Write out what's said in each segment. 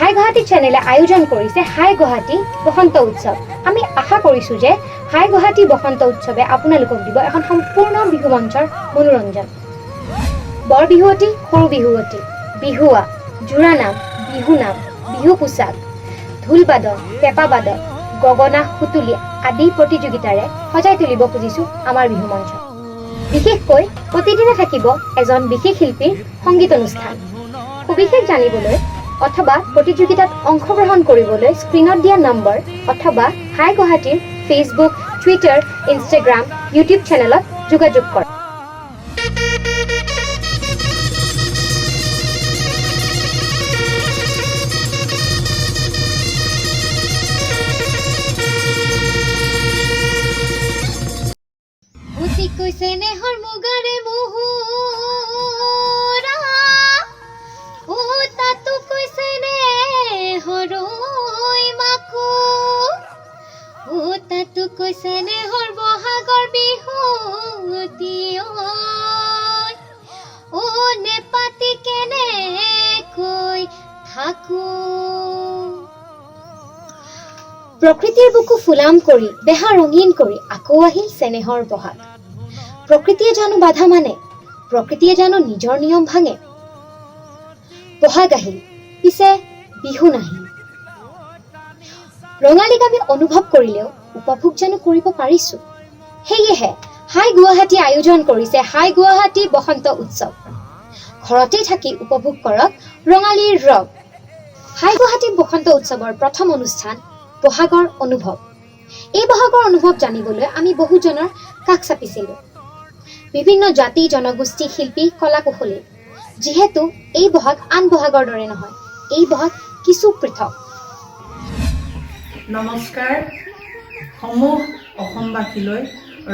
হাই গুৱাহাটী চেনেলে আয়োজন কৰিছে হাই গুৱাহাটী বসন্ত উৎসৱ। আমি আশা কৰিছোঁ যে হাই গুৱাহাটী বসন্ত উৎসৱে আপোনালোকক দিব এখন সম্পূৰ্ণ বিহু মঞ্চৰ মনোৰঞ্জন। বৰ বিহুৱতী, সৰু বিহুৱতী, বিহুৱা, জোৰা নাম, বিহু নাম, বিহু পোচাক, ঢোল বাদন, পেঁপা বাদন, গগনা, সুতুলি আদি প্ৰতিযোগিতাৰে সজাই তুলিব খুজিছোঁ আমাৰ বিহু মঞ্চ। বিশেষকৈ প্ৰতিদিনে থাকিব এজন বিশেষ শিল্পীৰ সংগীত অনুষ্ঠান। সবিশেষ জানিবলৈ অথবা প্ৰতিযোগিতাত অংশগ্ৰহণ কৰিবলৈ স্ক্ৰীনত দিয়া নম্বৰ অথবা হাই গুৱাহাটীৰ ফেচবুক, টুইটাৰ, ইনষ্টাগ্ৰাম, ইউটিউব চেনেলত যোগাযোগ কৰক। চেনেহৰ মুগাৰে মুহুৰা ও তাতো কৈছে নে হৰৈ মাকো ও তাতো কৈছে নে হৰ বহাগৰ বিহুতি ও নেপাতি কেনে কৈ থাকো। প্ৰকৃতিৰ বুকু ফুলাম কৰি দেহা ৰঙীন কৰি আকৌ আহিল চেনেহৰ বহাগ। প্ৰকৃতিয়ে জানো বাধা মানে, প্ৰকৃতিয়ে জানো নিজৰ নিয়ম ভাঙে। বহাগ আহিল পিছে বিহু নাহিল। ৰঙালীক আমি অনুভৱ কৰিলেও উপভোগ জানো কৰিব পাৰিছো। সেয়েহে হাই গুৱাহাটী আয়োজন কৰিছে হাই গুৱাহাটী বসন্ত উৎসৱ। ঘৰতে থাকি উপভোগ কৰক ৰঙালীৰ ৰং। হাই গুৱাহাটী বসন্ত উৎসৱৰ প্ৰথম অনুষ্ঠান বহাগৰ অনুভৱ। এই বহাগৰ অনুভৱ জানিবলৈ আমি বহুজনৰ কাষ চাপিছিলো। বিভিন্ন জাতি, জনগোষ্ঠী, শিল্পী, কলা কুশলী। যিহেতু এই বহাগ আন বহাগৰ দৰে নহয়, এই বহাগ কিছু পৃথক। নমস্কাৰ। সমূহ অসমবাসীলৈ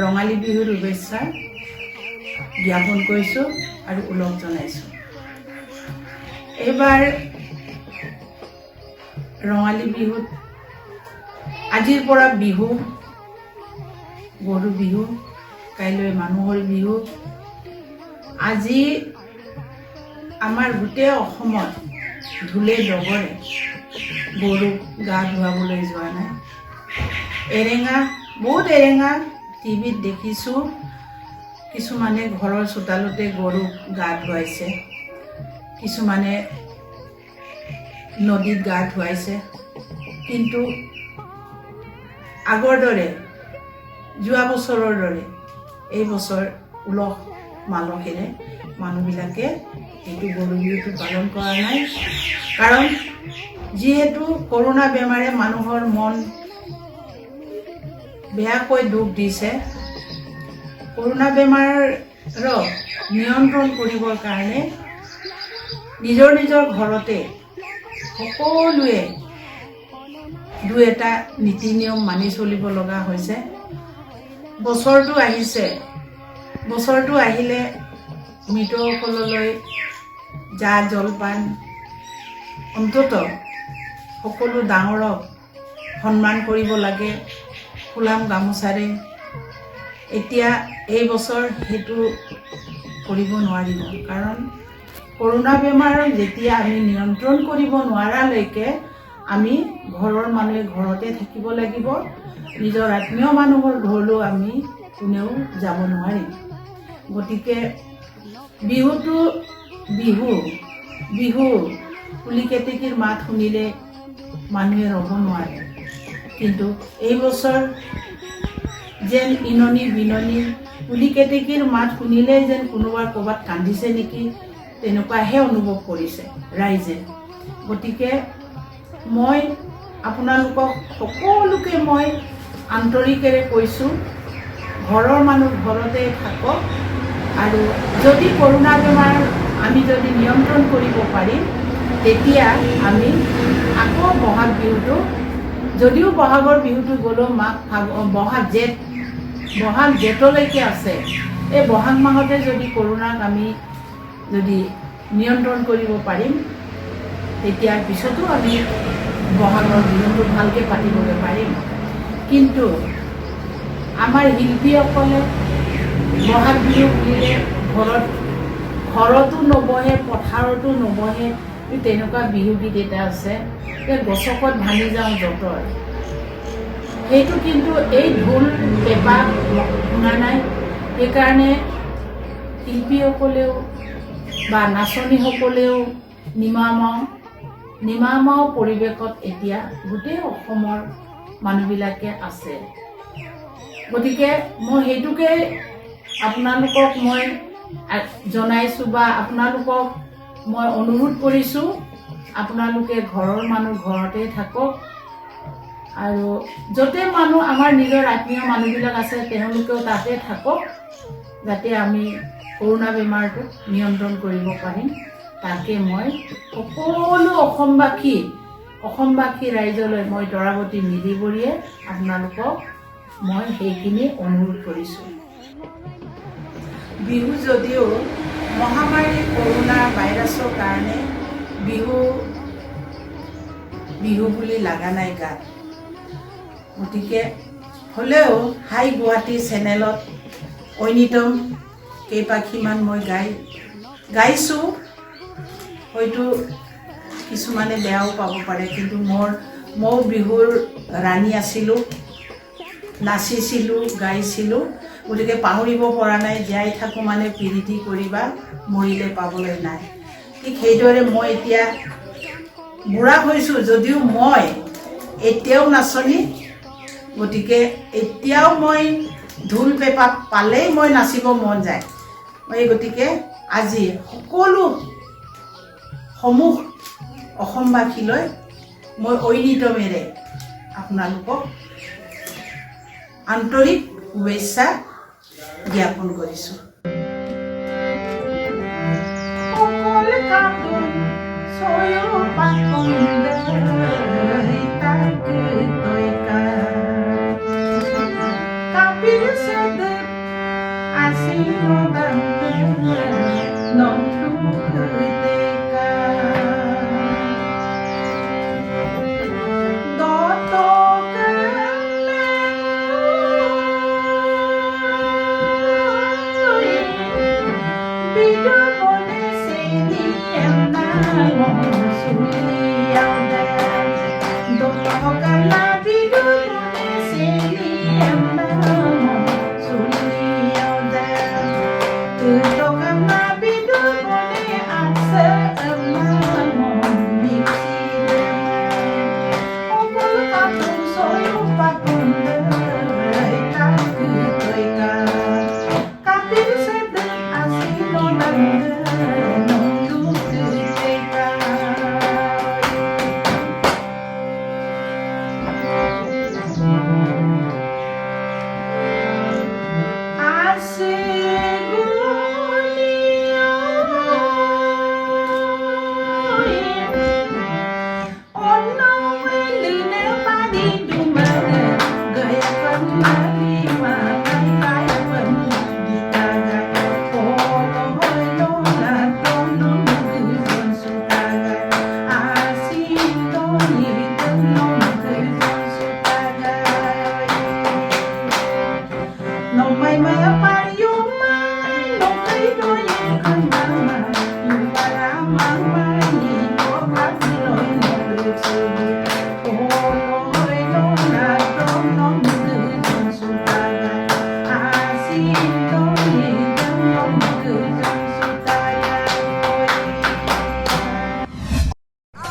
ৰঙালী বিহুৰ শুভেচ্ছা জ্ঞাপন কৰিছোঁ আৰু ওলগ জনাইছোঁ। এইবাৰ ৰঙালী বিহুত আজিৰ পৰা বিহু, গৰু বিহু, কাইলৈ মানুহৰ বিহু। আজি আমাৰ গোটেই অসমত ঢোলে ডগৰে গৰুক গা ধুৱাবলৈ যোৱা নাই। বহুত এৰেঙা টিভিত দেখিছোঁ, কিছুমানে ঘৰৰ চোতালতে গৰুক গা ধুৱাইছে, কিছুমানে নদীত গা ধুৱাইছে। কিন্তু আগৰ দৰে, যোৱা বছৰৰ দৰে এই বছৰ উলহ মালহেৰে মানুহবিলাকে এইটো গৰু বিহুটো পালন কৰা নাই। কাৰণ যিহেতু কৰোণা বেমাৰে মানুহৰ মন বেয়াকৈ দুখ দিছে, কৰোণা বেমাৰক নিয়ন্ত্ৰণ কৰিবৰ কাৰণে নিজৰ নিজৰ ঘৰতে সকলোৱে দুই এটা নীতি নিয়ম মানি চলিব লগা হৈছে। বছৰটো আহিছে, বছৰটো আহিলে মৃতসকললৈ জা জলপান, অন্তত সকলো ডাঙৰক সন্মান কৰিব লাগে ফুলাম গামোচাৰে। এতিয়া এই বছৰ সেইটো কৰিব নোৱাৰিব, কাৰণ কৰোণা বেমাৰক যেতিয়া আমি নিয়ন্ত্ৰণ কৰিব নোৱাৰালৈকে আমি ঘৰৰ মানুহে ঘৰতে থাকিব লাগিব। নিজৰ আত্মীয় মানুহৰ ঘৰলৈও আমি কোনেও যাব নোৱাৰিম। গতিকে বিহুটো বিহু বিহু কুলি কেতেকীৰ মাত শুনিলে মানুহে ৰ'ব নোৱাৰে। কিন্তু এই বছৰ যেন ইননি বিননি, কুলি কেতেকীৰ মাত শুনিলেই যেন কোনোবা ক'ৰবাত কান্দিছে নেকি, তেনেকুৱাহে অনুভৱ কৰিছে ৰাইজে। গতিকে মই আপোনালোকক সকলোকে মই আন্তৰিকেৰে কৈছোঁ, ঘৰৰ মানুহ ঘৰতে থাকক। আৰু যদি কৰোণা বেমাৰ আমি যদি নিয়ন্ত্ৰণ কৰিব পাৰিম, তেতিয়া আমি আকৌ বহাগ বিহুটো, যদিও বহাগৰ বিহুটো গ'লেও বহাগ জেঠলৈকে আছে, এই বহাগ মাহতে যদি কৰোণাক আমি যদি নিয়ন্ত্ৰণ কৰিব পাৰিম, তেতিয়াৰ পিছতো আমি বহাগৰ বিহুটো ভালকৈ পাতিবলৈ পাৰিম। কিন্তু আমাৰ শিল্পীসকলে বহাগ বিহু বুলিলে ঘৰতো নবহে, পথাৰতো নবহে, তেনেকুৱা বিহুগীত এটা আছে যে গছকত ভাঙি যাওঁ যঁতৰ, সেইটো কিন্তু এই ঢোল পেঁপা শুনা নাই। সেইকাৰণে শিল্পীসকলেও বা নাচনীসকলেও নিমামাও পৰিৱেশত এতিয়া গোটেই অসমৰ মানুহবিলাকে আছে। গতিকে মই সেইটোকে আপোনালোকক মই জনাইছোঁ বা আপোনালোকক মই অনুৰোধ কৰিছোঁ, আপোনালোকে ঘৰৰ মানুহ ঘৰতে থাকক আৰু য'তে মানুহ আমাৰ নিজৰ আত্মীয় মানুহবিলাক আছে তেওঁলোকেও তাতে থাকক, যাতে আমি কৰোণা বেমাৰটো নিয়ন্ত্ৰণ কৰিব পাৰিম। তাকে মই সকলো অসমবাসী ৰাইজলৈ মই তৰাৱতী মিলি বৰিয়ে আপোনালোকক মই সেইখিনি অনুৰোধ কৰিছোঁ। বিহু যদিও মহামাৰী কৰোণা ভাইৰাছৰ কাৰণে বিহু বুলি লগা নাই গাত, গতিকে হ'লেও হাই গুৱাহাটী চেনেলত ঐনিতম কেইপাখীমান মই গাইছোঁ। হয়তো কিছুমানে বেয়াও পাব পাৰে, কিন্তু মই বিহুৰ ৰাণী আছিলোঁ, নাচিছিলোঁ, গাইছিলোঁ, গতিকে পাহৰিব পৰা নাই। জীয়াই থাকোঁ মানে প্ৰীতি কৰিবা, মৰিলে পাবলৈ নাই। ঠিক সেইদৰে মই এতিয়া বুঢ়া হৈছোঁ যদিও মই এতিয়াও নাচনী, গতিকে এতিয়াও মই ঢোল পেঁপা পালেই মই নাচিব মন যায়। গতিকে আজি সকলো সমূহ অসমবাসীলৈ মই ঐনিতমেৰে আপোনালোকক আন্তৰিক শুভেচ্ছা জ্ঞাপন কৰিছোঁ।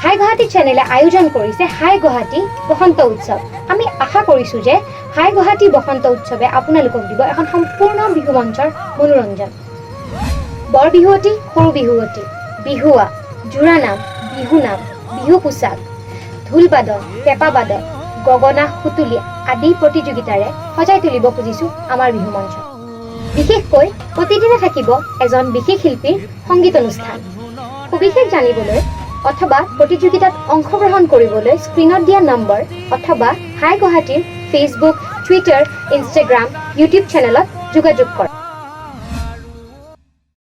হাই গুৱাহাটী চেনেলে আয়োজন কৰিছে হাই গুৱাহাটী বসন্ত উৎসৱ। আমি আশা কৰিছোঁ যে হাই গুৱাহাটী বসন্ত উৎসৱে আপোনালোকক দিব এখন সম্পূৰ্ণ বিহু মঞ্চৰ মনোৰঞ্জন। বৰ বিহুৱতী, সৰু বিহুৱতী, বিহুৱা, জোৰানাম, বিহুনাম, বিহু পোচাক, ঢোলবাদন, পেঁপাবাদন, গগনা, সুতুলি আদি প্ৰতিযোগিতাৰে সজাই তুলিব খুজিছোঁ আমাৰ বিহু মঞ্চ। বিশেষকৈ প্ৰতিদিনে থাকিব এজন বিশেষ শিল্পীৰ সংগীত অনুষ্ঠান। সবিশেষ জানিবলৈ অথবা প্ৰতিযোগিতাত অংশগ্ৰহণ কৰিবলৈ স্ক্ৰীনত দিয়া নম্বৰ অথবা হাই গুৱাহাটীৰ ফেচবুক, টুইটাৰ, ইনষ্টাগ্ৰাম, ইউটিউব চেনেলত যোগাযোগ কৰক।